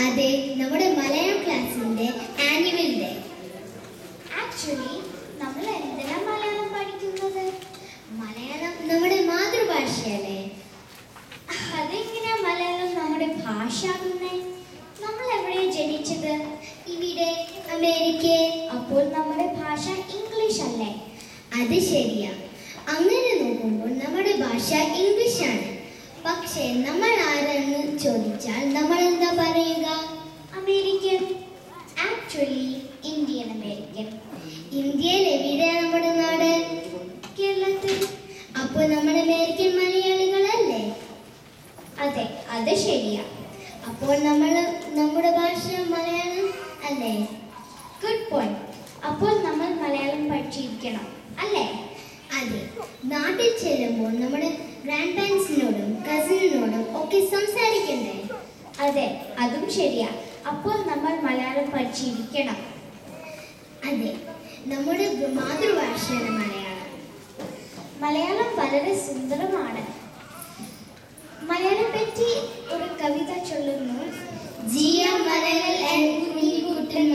അതെ, നമ്മുടെ മലയാളം ക്ലാസ്സിന്റെ ആനുവൽ ഡേ. ആക്ച്വലി നമ്മൾ എന്തിനാ മലയാളം പഠിക്കുന്നത്? മലയാളം നമ്മുടെ മാതൃഭാഷയല്ലേ? അതെങ്ങനെയാ മലയാളം നമ്മുടെ ഭാഷ ആകുന്നേ? നമ്മൾ എവിടെയാ ജനിച്ചത്? ഇവിടെ, അമേരിക്ക. അപ്പോൾ നമ്മുടെ ഭാഷ ഇംഗ്ലീഷ് അല്ലേ? അത് ശരിയാ. അങ്ങനെ നോക്കുമ്പോൾ നമ്മുടെ ഭാഷ ഇംഗ്ലീഷാണ്. പക്ഷേ നമ്മൾ ആരെന്ന് ചോദിച്ചാൽ നമ്മൾ എന്താ പറയുക? അമേരിക്കൻ. Actually Indian American. ഇന്ത്യയിൽ എവിടെയാണ് നമ്മുടെ നാട്? കേരളത്തിൽ. അപ്പോൾ നമ്മൾ അമേരിക്കൻ മലയാളികളല്ലേ? അതെ, അത് ശരിയാ. അപ്പോൾ നമ്മുടെ ഭാഷ മലയാളം അല്ലേ? Good point. അപ്പോൾ നമ്മൾ മലയാളം പഠിച്ചിരിക്കണം അല്ലേ? അതെ. നാട്ടിൽ ചെല്ലുമ്പോൾ നമ്മുടെ ഗ്രാൻഡ് പാരൻസിനോടും കസിനോടും ഒക്കെ സംസാരിക്കണ്ടേ? അതെ, അതും ശരിയാ. അപ്പോൾ നമ്മൾ മലയാളം പഠിച്ചിരിക്കണം. അതെ, നമ്മുടെ മാതൃഭാഷയാണ് മലയാളം. മലയാളം വളരെ സുന്ദരമാണ്. മലയാളം പറ്റി ഒരു കവിത ചൊല്ലുന്നു. ജിയ മലകൾ കുട്ടൻ